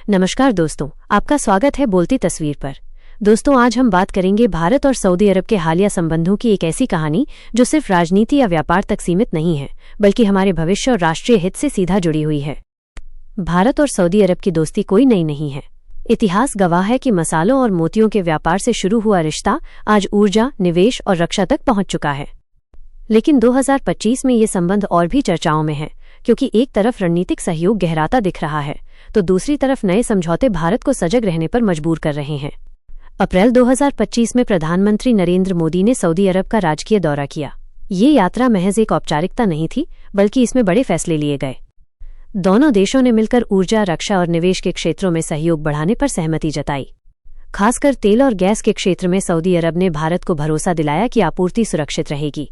नमस्कार दोस्तों, आपका स्वागत है बोलती तस्वीर पर। दोस्तों, आज हम बात करेंगे भारत और सऊदी अरब के हालिया संबंधों की एक ऐसी कहानी जो सिर्फ राजनीति या व्यापार तक सीमित नहीं है, बल्कि हमारे भविष्य और राष्ट्रीय हित से सीधा जुड़ी हुई है। भारत और सऊदी अरब की दोस्ती कोई नई नहीं है। इतिहास गवाह है कि मसालों और मोतियों के व्यापार से शुरू हुआ रिश्ता आज ऊर्जा, निवेश और रक्षा तक पहुंच चुका है। लेकिन 2025 में ये संबंध और भी चर्चाओं में है, क्योंकि एक तरफ रणनीतिक सहयोग गहराता दिख रहा है, तो दूसरी तरफ नए समझौते भारत को सजग रहने पर मजबूर कर रहे हैं। अप्रैल 2025 में प्रधानमंत्री नरेंद्र मोदी ने सऊदी अरब का राजकीय दौरा किया। ये यात्रा महज एक औपचारिकता नहीं थी, बल्कि इसमें बड़े फैसले लिए गए। दोनों देशों ने मिलकर ऊर्जा, रक्षा और निवेश के क्षेत्रों में सहयोग बढ़ाने पर सहमति जताई। खासकर तेल और गैस के क्षेत्र में सऊदी अरब ने भारत को भरोसा दिलाया कि आपूर्ति सुरक्षित रहेगी।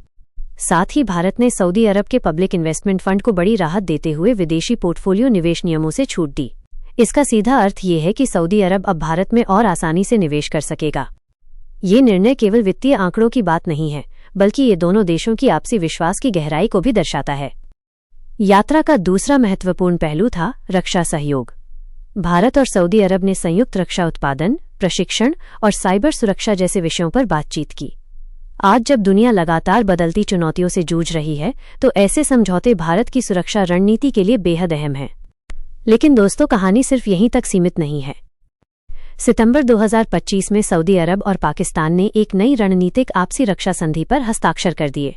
साथ ही भारत ने सऊदी अरब के पब्लिक इन्वेस्टमेंट फंड को बड़ी राहत देते हुए विदेशी पोर्टफोलियो निवेश नियमों से छूट दी। इसका सीधा अर्थ ये है कि सऊदी अरब अब भारत में और आसानी से निवेश कर सकेगा। ये निर्णय केवल वित्तीय आंकड़ों की बात नहीं है, बल्कि ये दोनों देशों की आपसी विश्वास की गहराई को भी दर्शाता है। यात्रा का दूसरा महत्वपूर्ण पहलू था रक्षा सहयोग। भारत और सऊदी अरब ने संयुक्त रक्षा उत्पादन, प्रशिक्षण और साइबर सुरक्षा जैसे विषयों पर बातचीत की। आज जब दुनिया लगातार बदलती चुनौतियों से जूझ रही है, तो ऐसे समझौते भारत की सुरक्षा रणनीति के लिए बेहद अहम हैं। लेकिन दोस्तों, कहानी सिर्फ यहीं तक सीमित नहीं है। सितंबर 2025 में सऊदी अरब और पाकिस्तान ने एक नई रणनीतिक आपसी रक्षा संधि पर हस्ताक्षर कर दिए।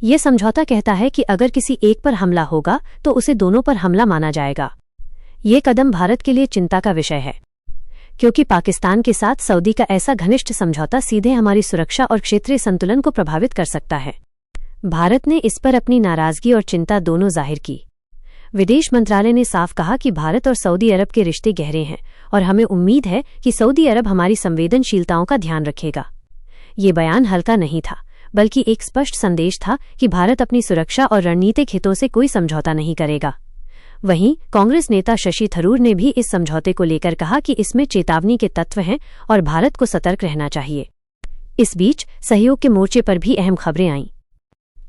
ये समझौता कहता है कि अगर किसी एक पर हमला होगा तो उसे दोनों पर हमला माना जाएगा। ये कदम भारत के लिए चिंता का विषय है, क्योंकि पाकिस्तान के साथ सऊदी का ऐसा घनिष्ठ समझौता सीधे हमारी सुरक्षा और क्षेत्रीय संतुलन को प्रभावित कर सकता है। भारत ने इस पर अपनी नाराजगी और चिंता दोनों जाहिर की। विदेश मंत्रालय ने साफ कहा कि भारत और सऊदी अरब के रिश्ते गहरे हैं और हमें उम्मीद है कि सऊदी अरब हमारी संवेदनशीलताओं का ध्यान रखेगा। ये बयान हल्का नहीं था, बल्कि एक स्पष्ट संदेश था कि भारत अपनी सुरक्षा और रणनीतिक हितों से कोई समझौता नहीं करेगा। वहीं कांग्रेस नेता शशि थरूर ने भी इस समझौते को लेकर कहा कि इसमें चेतावनी के तत्व हैं और भारत को सतर्क रहना चाहिए। इस बीच सहयोग के मोर्चे पर भी अहम खबरें आईं।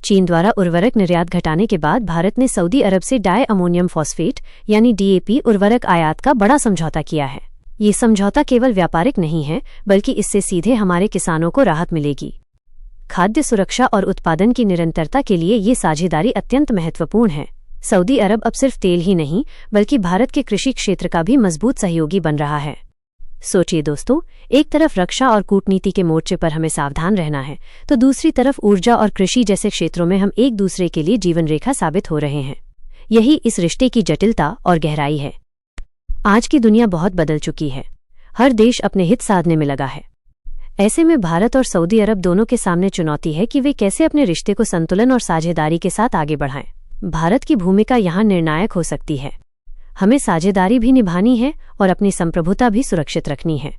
चीन द्वारा उर्वरक निर्यात घटाने के बाद भारत ने सऊदी अरब से डाई अमोनियम फॉस्फेट यानी DAP उर्वरक आयात का बड़ा समझौता किया है। ये समझौता केवल व्यापारिक नहीं है, बल्कि इससे सीधे हमारे किसानों को राहत मिलेगी। खाद्य सुरक्षा और उत्पादन की निरंतरता के लिए ये साझेदारी अत्यंत महत्वपूर्ण है। सऊदी अरब अब सिर्फ तेल ही नहीं, बल्कि भारत के कृषि क्षेत्र का भी मजबूत सहयोगी बन रहा है। सोचिए दोस्तों, एक तरफ रक्षा और कूटनीति के मोर्चे पर हमें सावधान रहना है, तो दूसरी तरफ ऊर्जा और कृषि जैसे क्षेत्रों में हम एक दूसरे के लिए जीवन रेखा साबित हो रहे हैं। यही इस रिश्ते की जटिलता और गहराई है। आज की दुनिया बहुत बदल चुकी है। हर देश अपने हित साधने में लगा है। ऐसे में भारत और सऊदी अरब दोनों के सामने चुनौती है कि वे कैसे अपने रिश्ते को संतुलन और साझेदारी के साथ आगे बढ़ाएं। भारत की भूमिका यहाँ निर्णायक हो सकती है। हमें साझेदारी भी निभानी है और अपनी संप्रभुता भी सुरक्षित रखनी है।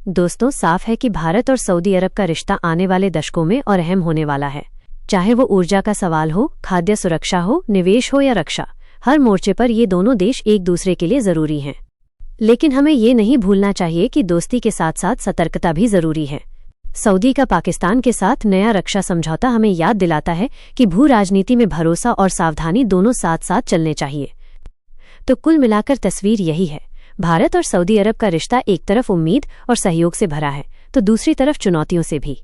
दोस्तों, साफ है कि भारत और सऊदी अरब का रिश्ता आने वाले दशकों में और अहम होने वाला है। चाहे वो ऊर्जा का सवाल हो, खाद्य सुरक्षा हो, निवेश हो या रक्षा, हर मोर्चे पर ये दोनों देश एक दूसरे के लिए जरूरी हैं। लेकिन हमें ये नहीं भूलना चाहिए कि दोस्ती के साथ साथ सतर्कता भी जरूरी है। सऊदी का पाकिस्तान के साथ नया रक्षा समझौता हमें याद दिलाता है कि भू राजनीति में भरोसा और सावधानी दोनों साथ साथ चलने चाहिए। तो कुल मिलाकर तस्वीर यही है। भारत और सऊदी अरब का रिश्ता एक तरफ उम्मीद और सहयोग से भरा है, तो दूसरी तरफ चुनौतियों से भी।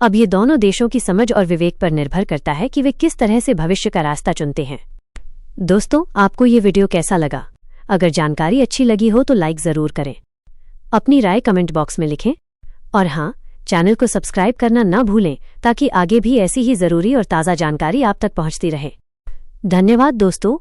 अब ये दोनों देशों की समझ और विवेक पर निर्भर करता है कि वे किस तरह से भविष्य का रास्ता चुनते हैं। दोस्तों, आपको ये वीडियो कैसा लगा? अगर जानकारी अच्छी लगी हो तो लाइक जरूर करें। अपनी राय कमेंट बॉक्स में लिखें और हाँ, चैनल को सब्सक्राइब करना न भूलें, ताकि आगे भी ऐसी ही जरूरी और ताज़ा जानकारी आप तक पहुंचती रहे। धन्यवाद दोस्तों।